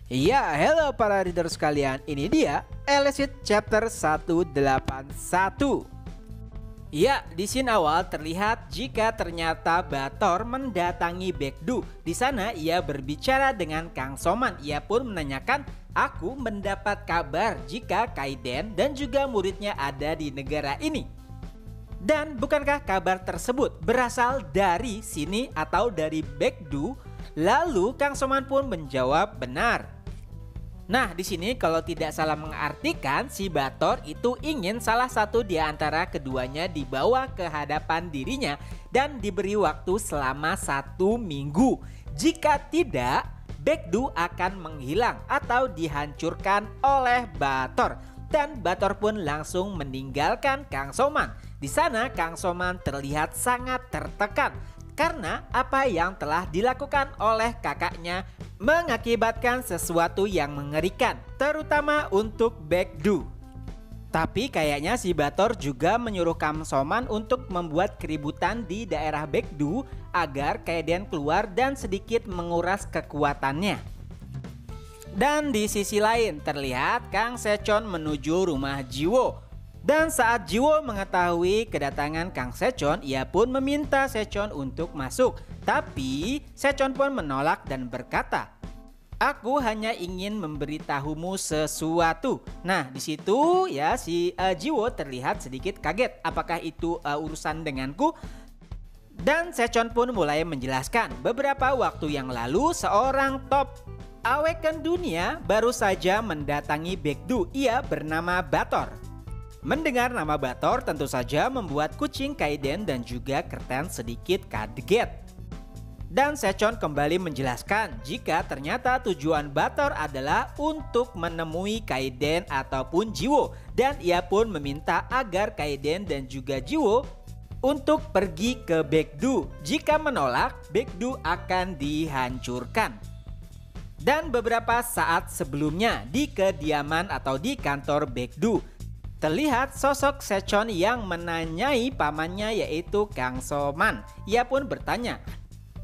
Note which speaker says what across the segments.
Speaker 1: Iya, hello para reader sekalian. Ini dia Elicit chapter 181. Iya, di scene awal terlihat jika ternyata Bator mendatangi Baekdu. Di sana ia berbicara dengan Kang Soman. Ia pun menanyakan, "Aku mendapat kabar jika Kaiden dan juga muridnya ada di negara ini. Dan bukankah kabar tersebut berasal dari sini atau dari Baekdu?" Lalu Kang Soman pun menjawab benar. Nah, di sini kalau tidak salah mengartikan, si Bator itu ingin salah satu di antara keduanya dibawa ke hadapan dirinya dan diberi waktu selama 1 minggu. Jika tidak, Baekdu akan menghilang atau dihancurkan oleh Bator. Dan Bator pun langsung meninggalkan Kang Soman. Di sana Kang Soman terlihat sangat tertekan karena apa yang telah dilakukan oleh kakaknya mengakibatkan sesuatu yang mengerikan, terutama untuk Baekdu. Tapi kayaknya si Bator juga menyuruh Kang Soman untuk membuat keributan di daerah Baekdu agar Kaiden keluar dan sedikit menguras kekuatannya. Dan di sisi lain terlihat Kang Sechon menuju rumah Jiwo. Dan saat Jiwo mengetahui kedatangan Kang Sechon, ia pun meminta Sechon untuk masuk. Tapi Sechon pun menolak dan berkata, "Aku hanya ingin memberitahumu sesuatu." Nah, di situ ya si Jiwo terlihat sedikit kaget. Apakah itu urusan denganku? Dan Sechon pun mulai menjelaskan, beberapa waktu yang lalu seorang top Awaken dunia baru saja mendatangi Baekdu. Ia bernama Bator. Mendengar nama Bator tentu saja membuat kucing Kaiden dan juga Kerten sedikit kaget. Dan Sechon kembali menjelaskan jika ternyata tujuan Bator adalah untuk menemui Kaiden ataupun Jiwo. Dan ia pun meminta agar Kaiden dan juga Jiwo untuk pergi ke Baekdu. Jika menolak, Baekdu akan dihancurkan. Dan beberapa saat sebelumnya di kediaman atau di kantor Baekdu, terlihat sosok Sechon yang menanyai pamannya yaitu Kang Soman. Ia pun bertanya,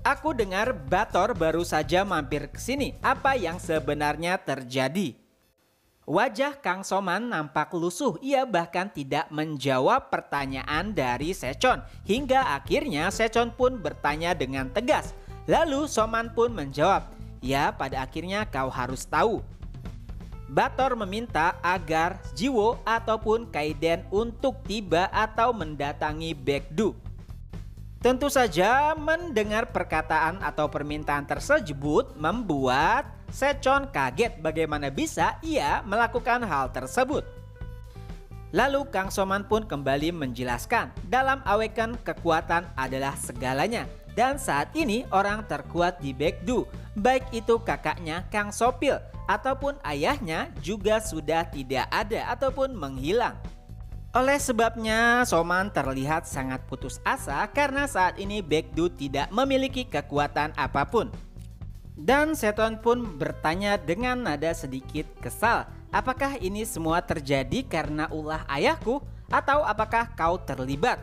Speaker 1: "Aku dengar Bator baru saja mampir ke sini. Apa yang sebenarnya terjadi?" Wajah Kang Soman nampak lusuh. Ia bahkan tidak menjawab pertanyaan dari Sechon. Hingga akhirnya Sechon pun bertanya dengan tegas. Lalu Soman pun menjawab, "Ya, pada akhirnya kau harus tahu. Bator meminta agar Jiwo ataupun Kaiden untuk tiba atau mendatangi Baekdu." Tentu saja mendengar perkataan atau permintaan tersebut membuat Sechon kaget bagaimana bisa ia melakukan hal tersebut. Lalu Kang Soman pun kembali menjelaskan, dalam Awaken kekuatan adalah segalanya. Dan saat ini orang terkuat di Baekdu, baik itu kakaknya Kang Sopil ataupun ayahnya juga sudah tidak ada ataupun menghilang. Oleh sebabnya Soman terlihat sangat putus asa karena saat ini Baekdu tidak memiliki kekuatan apapun. Dan Sechon pun bertanya dengan nada sedikit kesal, "Apakah ini semua terjadi karena ulah ayahku atau apakah kau terlibat?"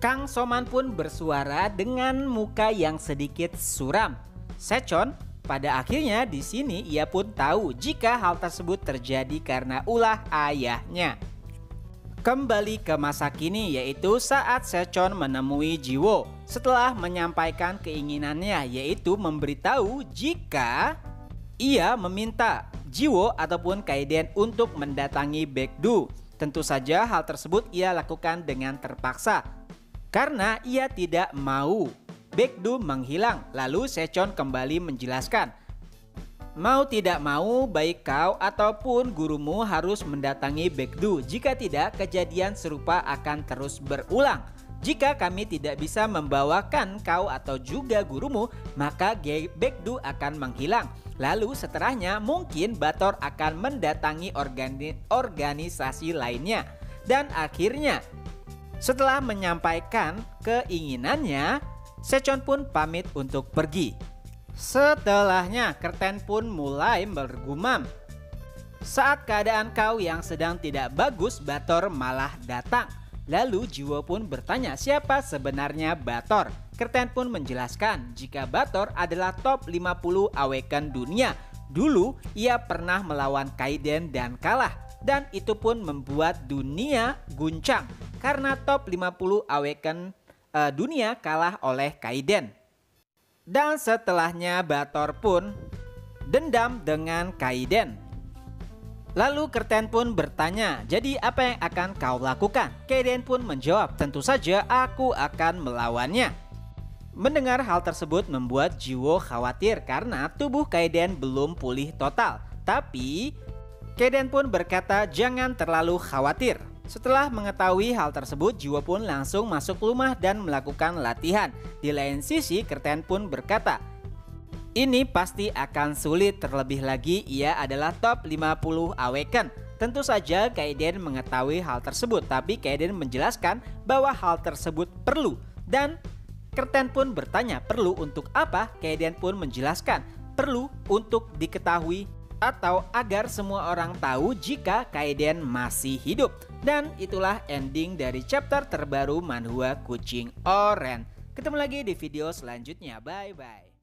Speaker 1: Kang Soman pun bersuara dengan muka yang sedikit suram. Sechon pada akhirnya di sini ia pun tahu jika hal tersebut terjadi karena ulah ayahnya. Kembali ke masa kini yaitu saat Sechon menemui Jiwo setelah menyampaikan keinginannya yaitu memberitahu jika ia meminta Jiwo ataupun Kaiden untuk mendatangi Baekdu. Tentu saja hal tersebut ia lakukan dengan terpaksa karena ia tidak mau Baekdu menghilang. Lalu Sechon kembali menjelaskan, "Mau tidak mau baik kau ataupun gurumu harus mendatangi Baekdu. Jika tidak, kejadian serupa akan terus berulang. Jika kami tidak bisa membawakan kau atau juga gurumu, maka Baekdu akan menghilang. Lalu setelahnya mungkin Bator akan mendatangi organisasi lainnya." Dan akhirnya setelah menyampaikan keinginannya, Sechon pun pamit untuk pergi. Setelahnya Kerten pun mulai bergumam, "Saat keadaan kau yang sedang tidak bagus, Bator malah datang." Lalu Jiwo pun bertanya siapa sebenarnya Bator. Kerten pun menjelaskan jika Bator adalah top 50 Awaken dunia. Dulu ia pernah melawan Kaiden dan kalah, dan itu pun membuat dunia guncang karena top 50 Awaken dunia kalah oleh Kaiden. Dan setelahnya Bator pun dendam dengan Kaiden. Lalu Kerten pun bertanya, jadi apa yang akan kau lakukan? Kaiden pun menjawab, tentu saja aku akan melawannya. Mendengar hal tersebut membuat Jiwo khawatir karena tubuh Kaiden belum pulih total. Tapi Kaiden pun berkata jangan terlalu khawatir. Setelah mengetahui hal tersebut, Jiwo pun langsung masuk rumah dan melakukan latihan. Di lain sisi Kerten pun berkata, ini pasti akan sulit, terlebih lagi ia adalah top 50 Awaken. Tentu saja Kaiden mengetahui hal tersebut, tapi Kaiden menjelaskan bahwa hal tersebut perlu. Dan Kerten pun bertanya perlu untuk apa? Kaiden pun menjelaskan perlu untuk diketahui atau agar semua orang tahu jika Kaiden masih hidup. Dan itulah ending dari chapter terbaru manhwa Kucing Oren. Ketemu lagi di video selanjutnya. Bye bye.